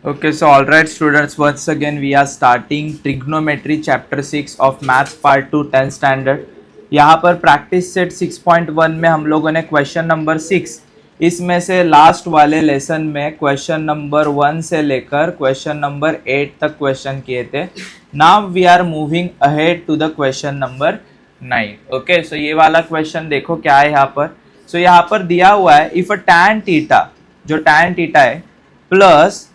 Okay, so all right, students. Once again, we are starting trigonometry chapter 6 of maths part 2 10th standard. यहाँ पर practice set 6.1 में हम लोगों ने question number 6 इसमें से लास्ट वाले लेसन में क्वेश्चन नंबर 1 से लेकर क्वेश्चन नंबर 8 तक क्वेश्चन किए थे. Now we are moving ahead to the question number 9. Okay, so ये वाला क्वेश्चन देखो क्या है यहाँ पर. सो यहाँ पर दिया हुआ है इफ अ tan थीटा, जो tan थीटा है, plus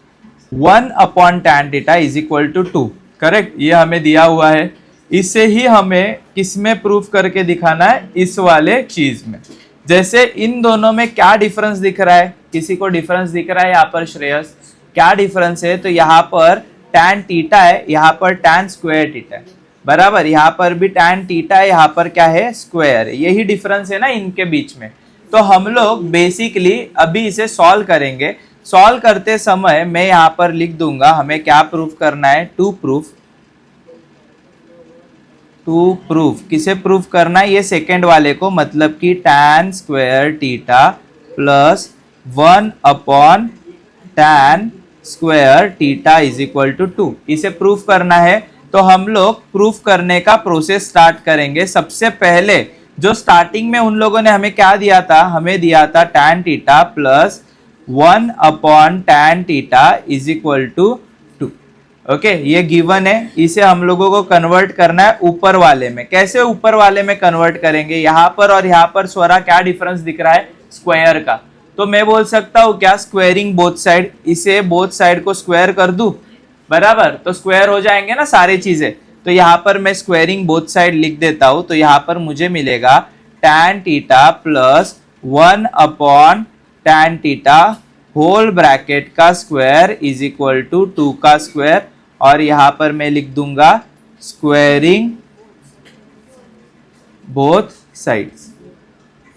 1 upon tan theta is equal to 2. Correct, ये हमें दिया हुआ है. इसे ही हमें किसमें प्रूफ करके दिखाना है, इस वाले चीज में. जैसे इन दोनों में क्या डिफरेंस दिख रहा है, किसी को डिफरेंस दिख रहा है यहाँ पर श्रेयस, क्या डिफरेंस है? तो यहाँ पर tan थीटा है, यहाँ पर tan स्क्वायर थीटा है. बराबर, यहाँ पर भी tan थीटा है, यहाँ पर क्या है, स्क्वायर है. यही डिफरेंस है ना इनके बीच में. तो हम लोग बेसिकली अभी इसे सॉल्व करेंगे. सॉल्व करते समय मैं यहाँ पर लिख दूंगा हमें क्या प्रूफ करना है, टू प्रूफ किसे प्रूफ करना है, ये सेकेंड वाले को, मतलब कि tan square theta plus 1 upon tan square theta is equal to 2, इसे प्रूफ करना है. तो हम लोग प्रूफ करने का प्रोसेस स्टार्ट करेंगे. सबसे पहले जो स्टार्टिंग में उन लोगों ने हमें क्या दिया था, हमें दिया था tan theta plus 1 upon tan theta is equal to 2. Okay, ये गिवन है. इसे हम लोगों को कन्वर्ट करना है ऊपर वाले में. कैसे ऊपर वाले में कन्वर्ट करेंगे, यहाँ पर और यहाँ पर स्वरा क्या डिफरेंस दिख रहा है, स्क्वायर का. तो मैं बोल सकता हूँ क्या, स्क्वायरिंग बोथ साइड, इसे बोथ साइड को स्क्वायर कर दूं. बराबर, तो स्क्वायर हो जाएंगे ना सारी चीजें. तो यहाँ पर मैं स्क्वायरिंग बोथ साइड लिख देता हूं. तो यहाँ पर मुझे मिलेगा tan theta plus 1 upon tan theta whole bracket का स्क्वायर इज इक्वल टू 2 का स्क्वायर. और यहां पर मैं लिख दूंगा स्क्वायरिंग बोथ साइड्स.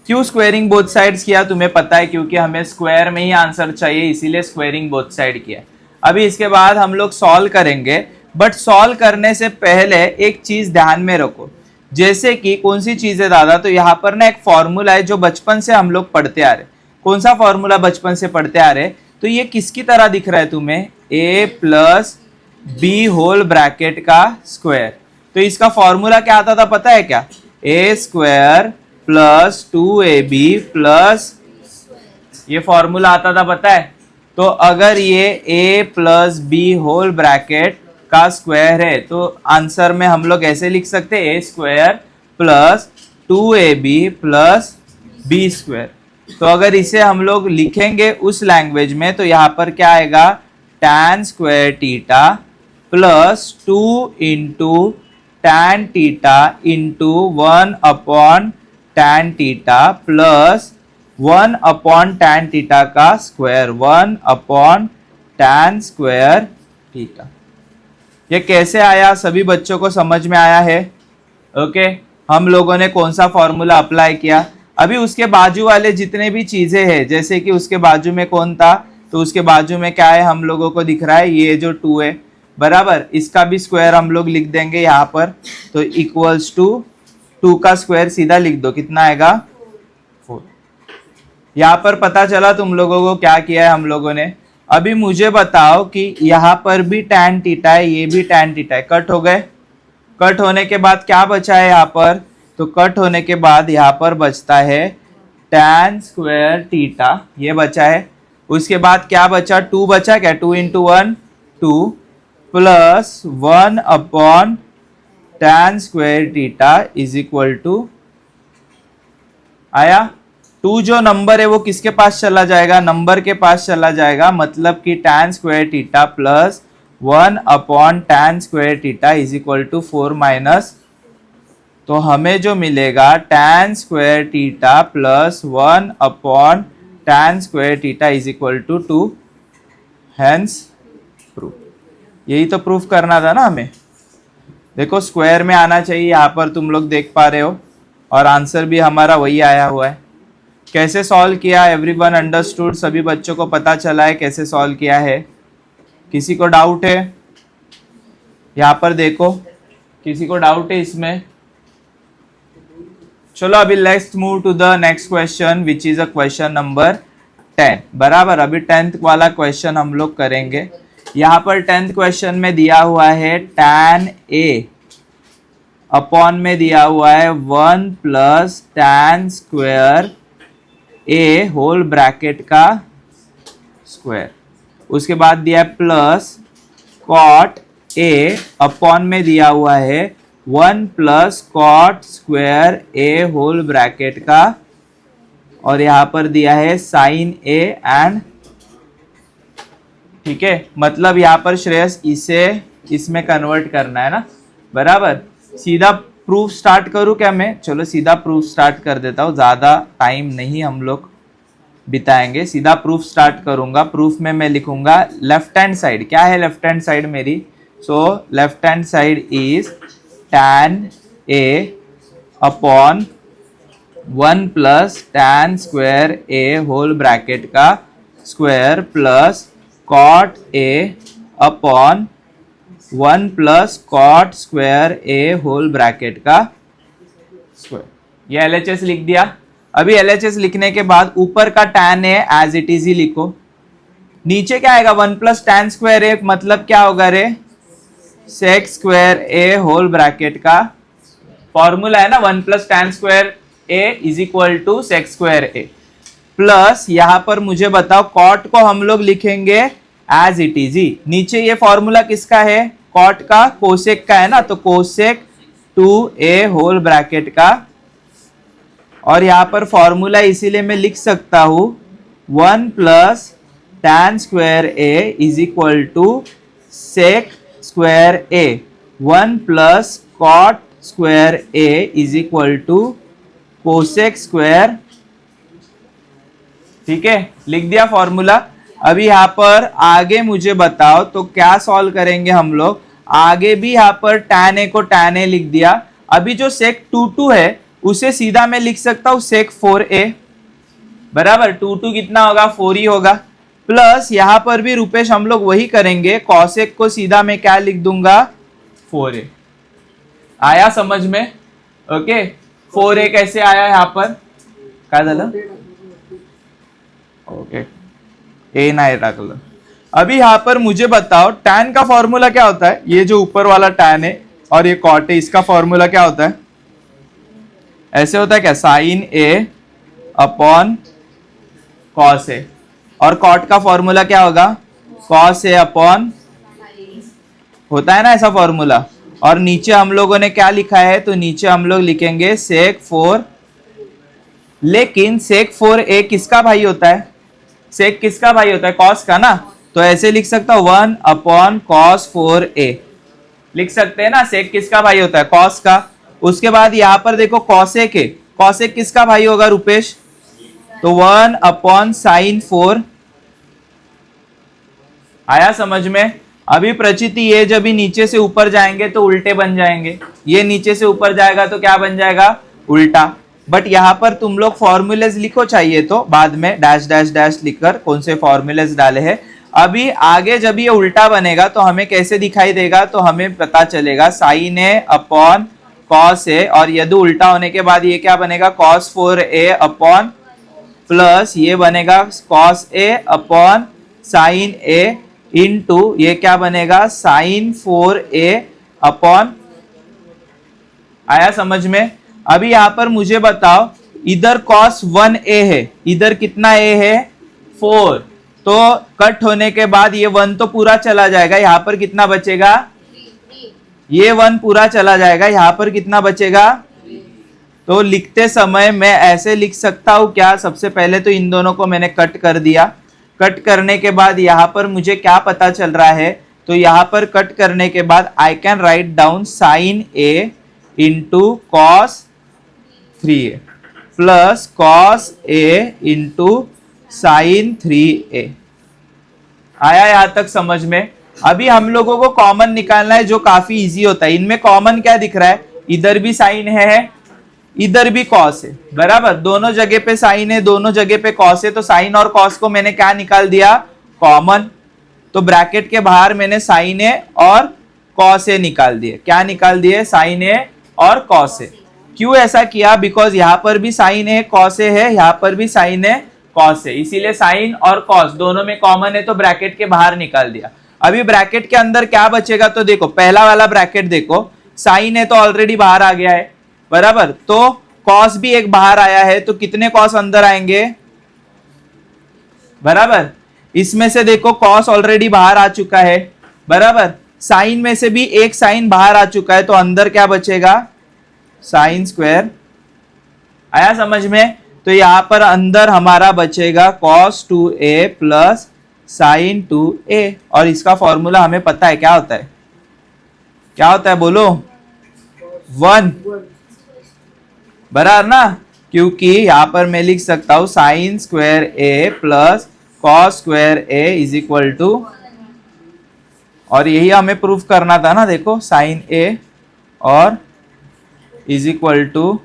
क्यों स्क्वायरिंग बोथ साइड्स किया तुम्हें पता है, क्योंकि हमें स्क्वायर में ही आंसर चाहिए, इसीलिए स्क्वायरिंग बोथ साइड किया. अभी इसके बाद हम लोग सॉल्व करेंगे. बट सॉल्व करने से पहले एक चीज ध्यान में रखो. जैसे कि कौन सी चीज है दादा, तो यहाँ पर ना एक फॉर्मूला है जो बचपन से हम लोग पढ़ते आ रहे. कौन सा फॉर्मूला बचपन से पढ़ते आ रहे, तो ये किसकी तरह दिख रहा है तुम्हें, a plus B whole bracket का स्क्वायर. तो इसका फॉर्मूला क्या आता था पता है क्या, a square plus 2ab plus, ये फॉर्मूला आता था पता है. तो अगर ये a plus B whole bracket का स्क्वायर है तो आंसर में हम लोग ऐसे लिख सकते हैं a square plus 2ab plus b square. तो अगर इसे हम लोग लिखेंगे उस लैंग्वेज में तो यहाँ पर क्या आएगा, tan square theta plus 2 into tan theta into 1 upon tan theta plus 1 upon tan theta का square, 1 upon tan square theta. ये कैसे आया, सभी बच्चों को समझ में आया है. ओके, हम लोगों ने कौन सा फॉर्मूला अप्लाई किया. अभी उसके बाजू वाले जितने भी चीजें हैं, जैसे कि उसके बाजू में कौन था, तो उसके बाजू में क्या है, हम लोगों को दिख रहा है ये जो 2 है. बराबर, इसका भी स्क्वायर हम लोग लिख देंगे यहाँ पर. तो इक्वल्स टू 2 का स्क्वायर सीधा लिख दो, कितना आएगा 4. यहाँ पर पता चला तुम लोगों को क्या किया है हम लोगों ने. अभी मुझे बताओ कि यहाँ पर भी tan थीटा है, ये भी tan थीटा है, कट हो गए. कट होने के बाद क्या बचा है यहाँ पर, तो कट होने के बाद यहाँ पर बचता है tan स्क्वायर थीटा, ये बचा है. उसके बाद क्या बचा, 2 बचा क्या, 2 into 1 2 plus 1 upon tan square theta is equal to, आया. 2 जो नंबर है वो किसके पास चला जाएगा, नंबर के पास चला जाएगा, मतलब कि tan square theta plus 1 upon tan square theta is equal to 4 minus. तो हमें जो मिलेगा tan square theta plus 1 upon tan square theta is equal to 2. Hence proof. यही तो प्रूफ करना था ना हमें. देखो स्क्वायर में आना चाहिए, यहाँ पर तुम लोग देख पा रहे हो, और आंसर भी हमारा वही आया हुआ है. कैसे सॉल्व किया, एवरीवन अंडरस्टूड, सभी बच्चों को पता चला है कैसे सॉल्व किया है. किसी को डाउट है, यहाँ पर देखो, किसी को डाउट है इसमें. चलो अभी let's move to the next question which is a question number 10. बराबर, अभी 10th वाला क्वेश्चन हम लोग करेंगे. यहाँ पर 10th क्वेश्चन में दिया हुआ है tan a अपॉन में दिया हुआ है 1 plus tan square a whole bracket का स्क्वायर, उसके बाद दिया है प्लस cot a अपॉन में दिया हुआ है 1 plus cot square a whole bracket का, और यहाँ पर दिया है साइन a एंड, ठीक है। मतलब यहाँ पर श्रेयस इसे इसमें कन्वर्ट करना है ना, बराबर। सीधा प्रूफ स्टार्ट करूँ क्या मैं? चलो सीधा प्रूफ स्टार्ट कर देता हूँ, ज़्यादा टाइम नहीं हम लोग बिताएंगे, सीधा प्रूफ स्टार्ट करूँगा। प्रूफ में मैं लिखूँगा लेफ्ट हैंड साइड, क्या है लेफ्ट हैंड साइड मेरी? So left hand side is tan a upon 1 plus tan square a whole bracket का square plus cot a upon 1 plus cot square a whole bracket का square. ये LHS लिख दिया। अभी LHS लिखने के बाद ऊपर का tan a as it is ही लिखो, नीचे क्या आएगा 1 प्लस tan स्क्वायर a, मतलब क्या होगा रे? sec square a whole bracket का फॉर्मूला है ना, 1 plus tan square a is equal to sec square a, plus यहां पर मुझे बताओ कॉट को हम लोग लिखेंगे एज इट इज ही। नीचे ये फॉर्मूला किसका है? कॉट का, कोसेक का है ना, तो कोसेक 2a होल ब्रैकेट का, और यहां पर फॉर्मूला इसीलिए मैं लिख सकता हूं 1 plus tan square a is equal to sec square a, 1 plus cot square a is equal to cosec square, ठीक है, लिख दिया फॉर्मूला। अभी यहाँ पर आगे मुझे बताओ तो क्या सॉल्व करेंगे हम लोग? आगे भी यहाँ पर tan a को tan a लिख दिया। अभी जो sec 2 है उसे सीधा मैं लिख सकता हूँ sec 4a, बराबर। 2 कितना होगा? 4 ही होगा। प्लस यहाँ पर भी रुपेश हम लोग वही करेंगे, cosec को सीधा मैं क्या लिख दूंगा? 4a। आया समझ में? ओके, 4a कैसे आया यहाँ पर? क्या झालं? ओके, ए नाही टाकलं। अभी यहाँ पर मुझे बताओ tan का फॉर्मूला क्या होता है? ये जो ऊपर वाला tan है और ये cot है, इसका फॉर्मूला क्या होता है? ऐसे होता है क्या? Sine a upon cos a, और cot का फॉर्मूला क्या होगा? cos a अपॉन, होता है ना ऐसा फॉर्मूला। और नीचे हम लोगों ने क्या लिखा है? तो नीचे हम लोग लिखेंगे sec 4, लेकिन sec 4a किसका भाई होता है? सेक किसका भाई होता है? कॉस का ना, तो ऐसे लिख सकता हूं 1 अपॉन cos 4a, लिख सकते हैं ना। सेक किसका भाई होता है? कॉस का। उसके बाद यहां पर देखो कॉसेक है, कॉसेक किसका भाई होगा रुपेश? तो 1 अपॉन साइन 4। आया समझ में? अभी प्रचिति ये जब भी नीचे से ऊपर जाएंगे तो उल्टे बन जाएंगे, ये नीचे से ऊपर जाएगा तो क्या बन जाएगा? उल्टा। बट यहाँ पर तुम लोग फॉर्मूलेज लिखो, चाहिए तो बाद में डैश डैश डैश लिखकर कौन से फॉर्मूलेज डाले हैं। अभी आगे जब ये उल्टा बनेगा तो हमें कैसे दिखाई देगा? तो हमें पता चलेगा sine a upon cos a, और यदि उल्टा होने के बाद ये क्या बनेगा? cos 4a अपॉन, प्लस ये बनेगा cos a upon sine a into ये क्या बनेगा? Sine 4a upon. आया समझ में? अभी यहां पर मुझे बताओ, इधर cos 1a है, इधर कितना a है? 4, तो कट होने के बाद ये 1 तो पूरा चला जाएगा, यहाँ पर कितना बचेगा? ये 1 पूरा चला जाएगा, यहाँ पर कितना बचेगा? तो लिखते समय मैं ऐसे लिख सकता हूं क्या? सबसे पहले तो इन दोनों को मैंने कट कर दिया। कट करने के बाद यहाँ पर मुझे क्या पता चल रहा है? तो यहाँ पर कट करने के बाद I can write down sine a into cos 3a plus cos a into sine 3a। आया यहां तक समझ में? अभी हम लोगों को कॉमन निकालना है, जो काफी इजी होता है। इनमें कॉमन क्या दिख रहा है? इधर भी साइन है, इधर भी कॉस है, बराबर। दोनों जगह पे साइन है, दोनों जगह पे कॉस है, तो साइन और कॉस को मैंने क्या निकाल दिया? कॉमन। तो ब्रैकेट के बाहर मैंने साइन ए और कॉस ए निकाल दिए। क्या निकाल दिए? साइन ए और कॉस ए। क्यों ऐसा किया? बिकॉज यहाँ पर भी साइन ए कॉस ए है, यहाँ पर भी साइन ए कॉस है, इसीलिए साइन और कॉस दोनों में कॉमन है तो ब्रैकेट के बाहर निकाल दिया। अभी ब्रैकेट के अंदर क्या बचेगा, तो देखो पहला वाला ब्रैकेट देखो, साइन है तो ऑलरेडी बाहर आ गया है बराबर, तो कॉस भी एक बाहर आया है, तो कितने कॉस अंदर आएंगे बराबर। इसमें से देखो कॉस ऑलरेडी बाहर आ चुका है बराबर, साइन में से भी एक साइन बाहर आ चुका है, तो अंदर क्या बचेगा साइन स्क्वायर। आया समझ में। तो यहां पर अंदर हमारा बचेगा cos 2a plus sign 2a, और इसका फॉर्मूला हमें पता है क्या होता है, क्या होता है बोलो 1 बराबर ना, क्योंकि यहां पर मैं लिख सकता हूं sine square a plus cos square a is equal to, और यही हमें प्रूफ करना था ना, देखो साइन a और इज इक्वल टू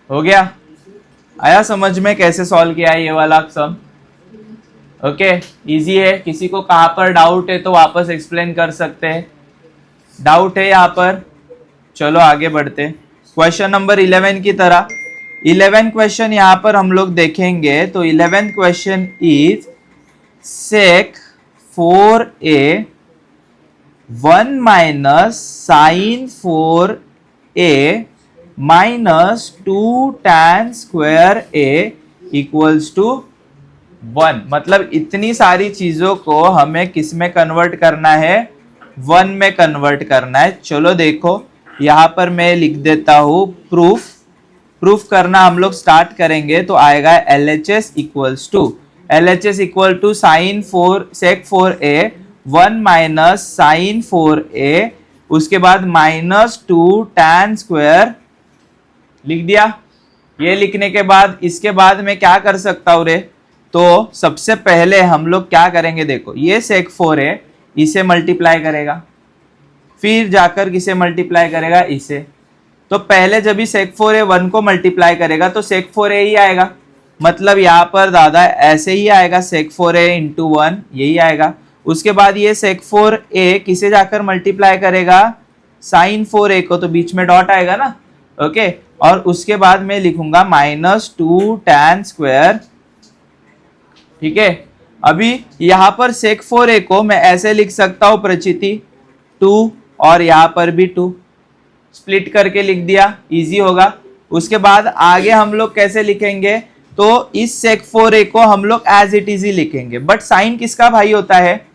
हो गया। आया समझ में कैसे सॉल्व किया है ये वाला सम। ओके इजी है, किसी को कहां पर डाउट है तो वापस एक्सप्लेन कर सकते हैं, डाउट है यहाँ पर। चलो आगे बढ़ते क्वेश्चन नंबर 11 की तरह। 11 क्वेश्चन यहाँ पर हम लोग देखेंगे, तो 11 question is sec 4a 1 minus sine 4a minus 2 tan square a equals to 1। मतलब इतनी सारी चीजों को हमें किस में कन्वर्ट करना है, 1 में कन्वर्ट करना है। चलो देखो यहां पर मैं लिख देता हूं प्रूफ करना हम लोग स्टार्ट करेंगे, तो आएगा LHS equal to sine 4 sec 4a 1 minus sine 4a, उसके बाद माइनस 2 tan स्क्वायर लिख दिया। ये लिखने के बाद इसके बाद मैं क्या कर सकता हूं रे, तो सबसे पहले हम लोग क्या करेंगे, देखो ये sec 4 है, इसे मल्टीप्लाई करेगा, फिर जाकर किसे मल्टीप्लाई करेगा, इसे। तो पहले जब भी sec 4 है 1 को मल्टीप्लाई करेगा तो sec 4 ही आएगा, मतलब यहाँ पर दादा ऐसे ही आएगा sec 4a इंटू 1 यही आएगा। उसके बाद ये sec 4a किसे जाकर मल्टीप्लाई करेगा, साइन 4a को, तो बीच में डॉट आएगा ना। ओके और उसके बाद मैं लिखूंगा माइनस 2 tan स्क्वायर। ठीक है अभी यहां पर sec 4a को मैं ऐसे लिख सकता हूं प्रचिति 2, और यहां पर भी 2 स्प्लिट करके लिख दिया, इजी होगा। उसके बाद आगे हम लोग कैसे लिखेंगे, तो इस sec 4a को हम लोग एज इट इज ही लिखेंगे, बट साइन किसका भाई होता है,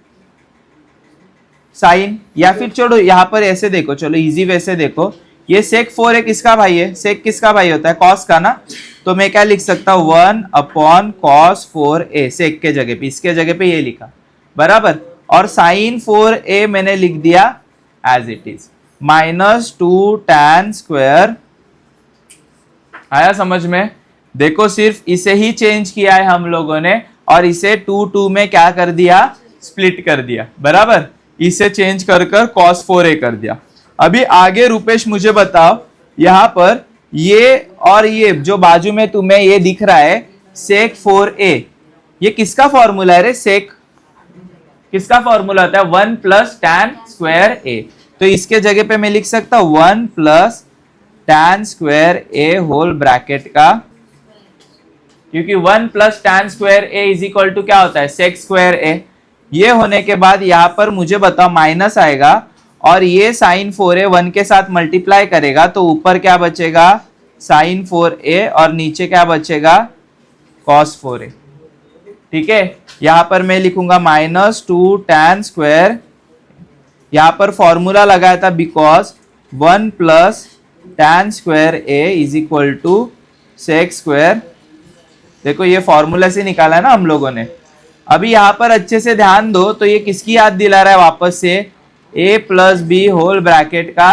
साइन। या फिर चलो यहां पर ऐसे देखो, चलो इजी वैसे देखो, ये sec 4a किसका भाई है, sec किसका भाई होता है, cos का ना। तो मैं क्या लिख सकता हूं 1 अपॉन cos 4a, sec के जगह पे, इसके जगह पे ये लिखा बराबर, और sin 4a मैंने लिख दिया as it is minus 2 tan square. आया समझ में। देखो सिर्फ इसे ही चेंज किया है हम लोगों ने, और इसे 2 में क्या कर दिया, स्प्लिट कर दिया बराबर, इसे चेंज कर cos 4a कर दिया। अभी आगे रूपेश मुझे बताओ, यहां पर ये और ये जो बाजू में तुम्हें ये दिख रहा है sec 4a, ये किसका फॉर्मूला है रे, sec किसका फॉर्मूला होता है, 1 प्लस tan स्क्वायर a। तो इसके जगह पे मैं लिख सकता हूं 1 plus tan square a whole bracket का, क्योंकि 1 plus tan square a is equal to क्या होता है, sec स्क्वायर a। ये होने के बाद यहां पर मुझे बताओ माइनस आएगा, और ये साइन 4a 1 के साथ मल्टीप्लाई करेगा, तो ऊपर क्या बचेगा साइन 4a, और नीचे क्या बचेगा cos 4a। ठीक है यहां पर मैं लिखूंगा माइनस 2 tan स्क्वायर, यहां पर फॉर्मूला लगाया था because 1 plus tan square a is equal to sec square. देखो ये फॉर्मूला से निकाला है ना हम लोगों ने। अभी यहां पर अच्छे से ध्यान दो, तो ये किसकी याद दिला रहा है वापस से, a plus B whole bracket का।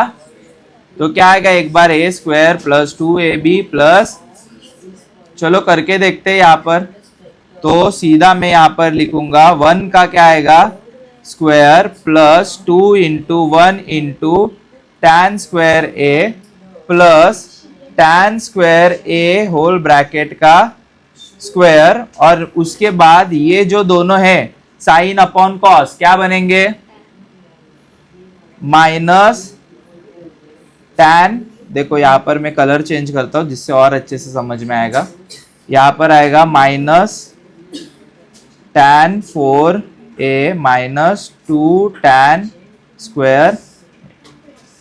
तो क्या आएगा एक बार a square plus 2ab plus, चलो करके देखते हैं यहाँ पर। तो सीधा मैं यहाँ पर लिखूंगा 1 का क्या आएगा square plus 2 into 1 into tan square a plus tan square a whole bracket का स्क्वायर, और उसके बाद ये जो दोनों है साइन अपॉन कॉस क्या बनेंगे, माइनस tan। देखो यहां पर मैं कलर चेंज करता हूं जिससे और अच्छे से समझ में आएगा। यहां पर आएगा माइनस tan 4 ए माइनस 2 tan स्क्वायर।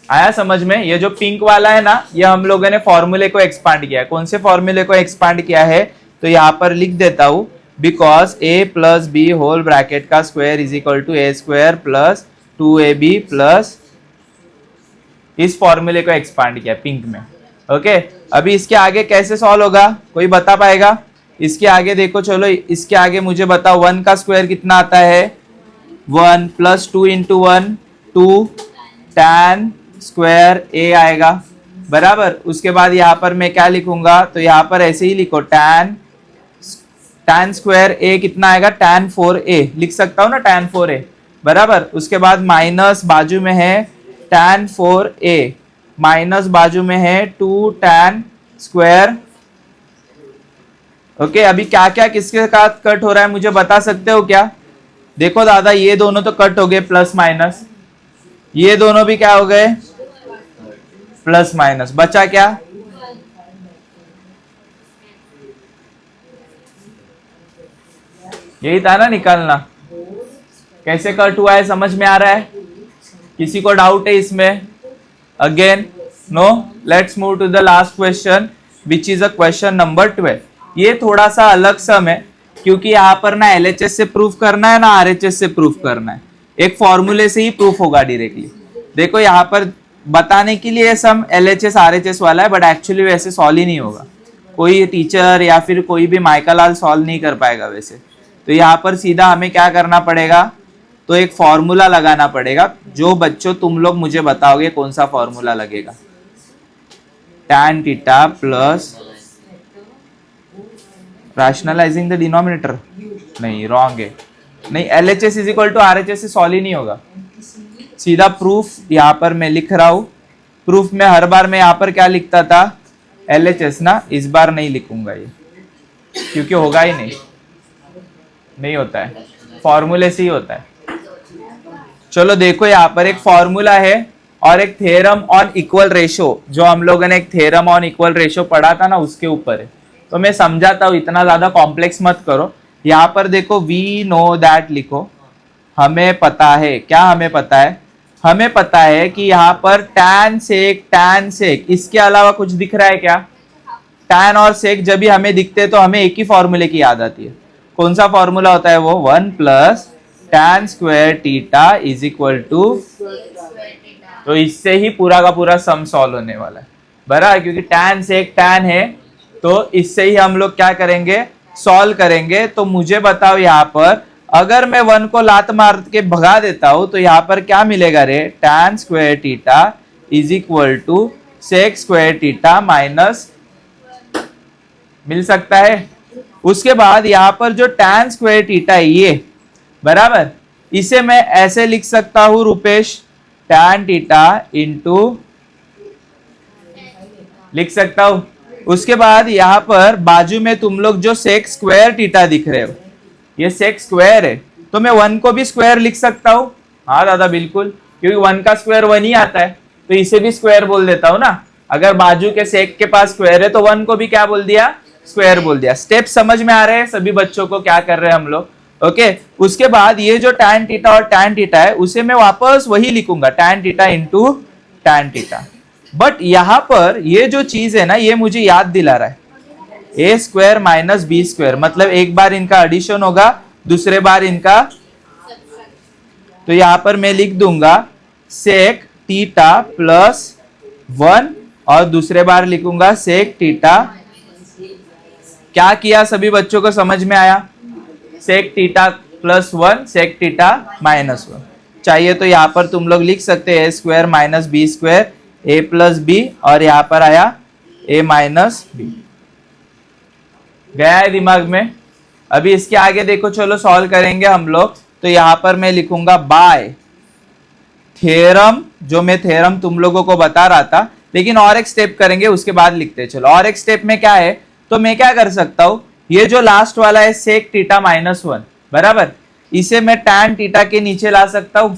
आया समझ में? ये जो पिंक वाला है ना, ये हम लोगों ने फॉर्मूले को एक्सपांड किया है। कौन से फॉर्मूले को एक्सपांड किया है? तो यहाँ पर लिख देता हूं, because A plus B whole bracket का square is equal to A square plus 2ab plus, इस फॉर्मूले को एक्सपांड किया पिंक में। ओके, अभी इसके आगे कैसे सॉल्व होगा, कोई बता पाएगा? इसके आगे देखो, चलो इसके आगे मुझे बताओ, 1 का स्क्वायर कितना आता है? 1 प्लस 2 इंटू 1 2 tan स्क्वायर ए आएगा, बराबर। उसके बाद यहाँ पर मैं क्या लिखूंगा? तो यहाँ पर ऐसे ही लिखो, tan स्क्वायर ए कितना आएगा? tan 4a लिख सकता हूँ ना, tan 4a, बराबर। उसके बाद माइनस बाजू में है tan 4a, माइनस बाजू में है 2 tan स्क्वायर। ओके, अभी क्या क्या किसके साथ कट हो रहा है मुझे बता सकते हो क्या? देखो दादा, ये दोनों तो कट हो गए प्लस माइनस, ये दोनों भी क्या हो गए? Plus minus. बचा क्या? यही था ना निकालना। कैसे कट हुआ है समझ में आ रहा है? किसी को डाउट है इसमें? Again no, let's move to the last question which is a question number 12। ये थोड़ा सा अलग सम है, क्योंकि यहाँ पर ना LHS से प्रूफ करना है ना RHS से प्रूफ करना है। एक फॉर्मूले से ही प्रूफ होगा डायरेक्टली। देखो यहाँ पर बताने के लिए सम LHS RHS वाला है, बट एक्चुअली वैसे सॉल्व ही नहीं होगा। कोई टीचर या फिर कोई भी माइका लाल सॉल्व नहीं कर पाएगा वैसे। तो यहाँ पर सीधा हमें क्या करना पड़ेगा? तो एक फॉर्मूला लगाना पड़ेगा। जो बच्चों तुम लोग मुझे बताओगे कौन सा फॉर्मूला लगेगा? tan theta plus rationalising the denominator, नहीं रॉन्ग है। नहीं, LHS is equal to RHS से सॉल्व ही नहीं होगा। सीधा प्रूफ यहाँ पर मैं लिख रहा हूं। प्रूफ में हर बार मैं यहाँ पर क्या लिखता था? LHS ना, इस बार नहीं लिखूंगा ये, क्योंकि होगा ही नहीं होता है, फॉर्मूले से ही होता है। चलो देखो, यहाँ पर एक फॉर्मूला है और एक थ्योरम ऑन इक्वल रेशो, जो हम लोगों ने एक थ्योरम ऑन इक्वल रेशो पढ़ा था ना, उसके ऊपर है। तो मैं समझाता हूँ, इतना ज्यादा कॉम्प्लेक्स मत करो। यहाँ पर देखो, वी नो दैट लिखो। हमें पता है, क्या हमें पता है? हमें पता है कि यहाँ पर tan sec इसके अलावा कुछ दिख रहा है क्या? tan और sec जब भी हमें दिखते तो हमें एक ही फॉर्मूले की याद आती है। कौन सा फॉर्मूला होता है वो? 1 plus tan square theta is equal to, तो इससे ही पूरा का पूरा सम सॉल्व होने वाला है, बराबर। क्योंकि tan sec tan है, तो इससे ही हम लोग क्या करेंगे? सॉल्व करेंगे। तो मुझे बताओ, यहाँ पर अगर मैं 1 को लात मार के भगा देता हूं तो यहाँ पर क्या मिलेगा रे? tan square theta is equal to sec square theta minus, मिल सकता है। उसके बाद यहाँ पर जो tan स्क्वायर थीटा है ये, बराबर, इसे मैं ऐसे लिख सकता हूं रुपेश, tan थीटा इंटू, लिख सकता हूं। उसके बाद यहाँ पर बाजू में तुम लोग जो sec स्क्वायर थीटा दिख रहे हो, ये sec स्क्वायर है, तो मैं 1 को भी स्क्वायर लिख सकता हूं। हाँ दादा बिल्कुल, क्योंकि 1 का स्क्वायर 1 ही आता है, तो इसे भी स्क्वायर बोल देता हूं ना। अगर बाजू के sec के पास स्क्वायर है तो 1 को भी क्या बोल दिया? स्क्वायर बोल दिया। स्टेप समझ में आ रहे हैं सभी बच्चों को क्या कर रहे हैं हम लोग? ओके, उसके बाद ये जो tan थीटा और tan थीटा है उसे मैं वापस वही लिखूंगा, tan theta into tan theta. But यहाँ पर ये जो चीज है ना, ये मुझे याद दिला रहा है, ए स्क्वायर माइनस बी स्क्वायर, मतलब एक बार इनका एडिशन होगा, दूसरे बार इनका, तो यहाँ पर मैं लिख दूंगा सेक थीटा प्लस 1 और दूसरे बार लिखूंगा सेक थीटा। क्या किया सभी बच्चों को समझ में आया? Sec theta plus 1 sec theta minus 1। चाहिए तो यहाँ पर तुम लोग लिख सकते हैं ए स्क्वायर माइनस बी स्क्वायर, ए प्लस बी, और यहाँ पर आया ए माइनस बी। गया है दिमाग में? अभी इसके आगे देखो, चलो सॉल्व करेंगे हम लोग। तो यहाँ पर मैं लिखूंगा बाय थ्योरम, जो मैं थ्योरम तुम लोगों को बता रहा था, लेकिन और एक स्टेप करेंगे उसके बाद लिखते हैं। चलो, और एक स्टेप में क्या है, तो मैं क्या कर सकता हूं, ये जो लास्ट वाला है सेक थीटा माइनस 1, बराबर, इसे मैं tan थीटा के नीचे ला सकता हूं,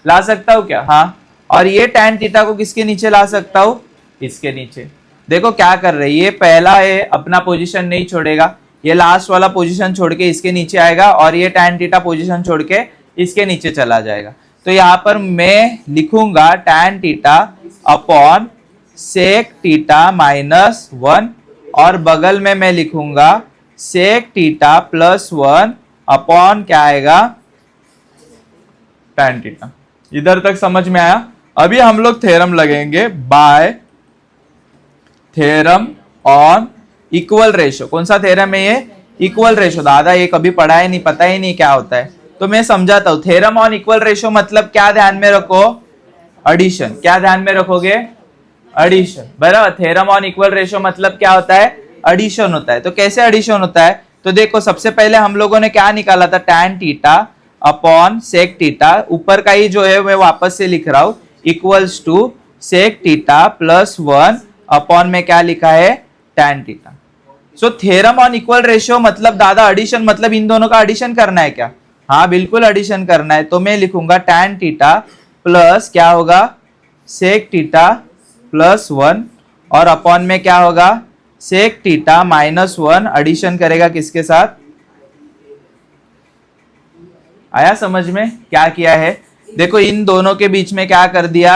ला सकता हूं क्या? हाँ। और ये tan थीटा को किसके नीचे ला सकता हूं? इसके नीचे। देखो क्या कर रहे हैं, ये पहला है अपना पोजीशन नहीं छोड़ेगा, ये लास्ट वाला पोजीशन छोड़ के इसके नीचे आएगा और ये tan थीटा पोजीशन छोड़ के इसके नीचे चला जाएगा। तो यहाँ पर मैं लिखूंगा tan theta upon sec theta -1 और बगल में मैं लिखूंगा सेक थीटा +1 अपॉन क्या आएगा tan थीटा। इधर तक समझ में आया? अभी हम लोग थ्योरम लगेंगे bye theorem on equal ratio. कौन सा थ्योरम है ये? Equal ratio. दादा ये कभी पढ़ा है नहीं, पता ही नहीं क्या होता है, तो मैं समझाता हूं। थ्योरम ऑन इक्वल रेशियो मतलब क्या ध्यान में रखो? एडिशन। क्या ध्यान में रखोगे? एडिशन, बराबर। थ्योरम ऑन इक्वल रेशियो मतलब क्या होता है? एडिशन होता है। तो कैसे एडिशन होता है? तो देखो सबसे पहले हम लोगों ने क्या निकाला था? tan theta upon sec theta. ऊपर का ही जो है मैं वापस से लिख रहा हूं, equals to sec theta +1 upon में क्या लिखा है? tan theta. So theorem on equal ratio मतलब दादा एडिशन, मतलब इन दोनों का एडिशन करना है क्या? हाँ बिल्कुल एडिशन करना है। तो मैं लिखूंगा tan थीटा प्लस क्या होगा? सेक थीटा +1 और अपॉन में क्या होगा? सेक थीटा -1। एडिशन करेगा किसके साथ? आया समझ में क्या किया है? देखो इन दोनों के बीच में क्या कर दिया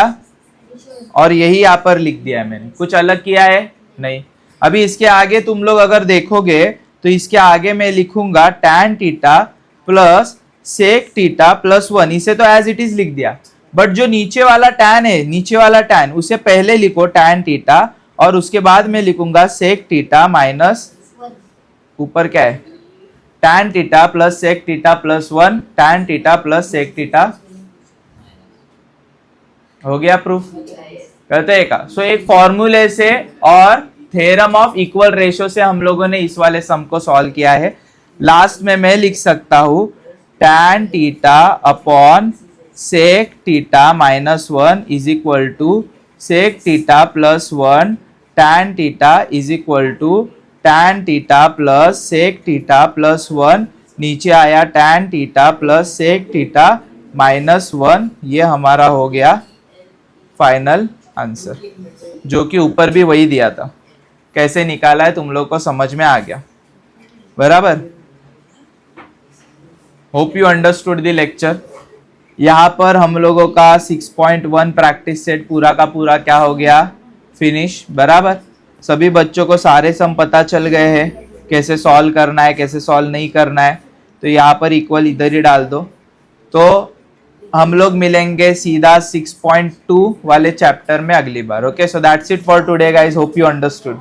और यही यहाँ पर लिख दिया है मैंने। कुछ अलग किया है? नहीं। अभी इसके आगे तुम लोग अगर देखोगे तो इसके आगे मैं लिखूंगा tan theta plus sec theta +1। इसे तो एज इट इज लिख दिया, बट जो नीचे वाला tan है, नीचे वाला tan, उसे पहले लिखो tan थीटा और उसके बाद मैं लिखूंगा सेक थीटा माइनस ऊपर क्या है? tan theta plus sec theta +1 tan theta plus sec theta. हो गया प्रूफ? करते हैं का? सो एक फॉर्मूले से और थ्योरम ऑफ इक्वल रेशियो से हम लोगों ने इस वाले सम को सॉल्व किया है। लास्ट में मैं लिख सकता हूं tan theta upon sec theta -1 is equal to sec theta +1 tan theta is equal to tan theta plus sec theta +1 नीचे आया tan theta plus sec theta -1। ये हमारा हो गया फाइनल आंसर, जो कि ऊपर भी वही दिया था। कैसे निकाला है तुम लोग को समझ में आ गया, बराबर? Hope you understood the lecture. यहाँ पर हम लोगों का 6.1 प्रैक्टिस सेट पूरा का पूरा क्या हो गया? फिनिश, बराबर। सभी बच्चों को सारे सम पता चल गए हैं, कैसे सॉल्व करना है, कैसे सॉल्व नहीं करना है। तो यहाँ पर इक्वल इधर ही डाल दो। तो हम लोग मिलेंगे सीधा 6.2 वाले चैप्टर में अगली बार। Okay, so that's it for today guys, hope you understood.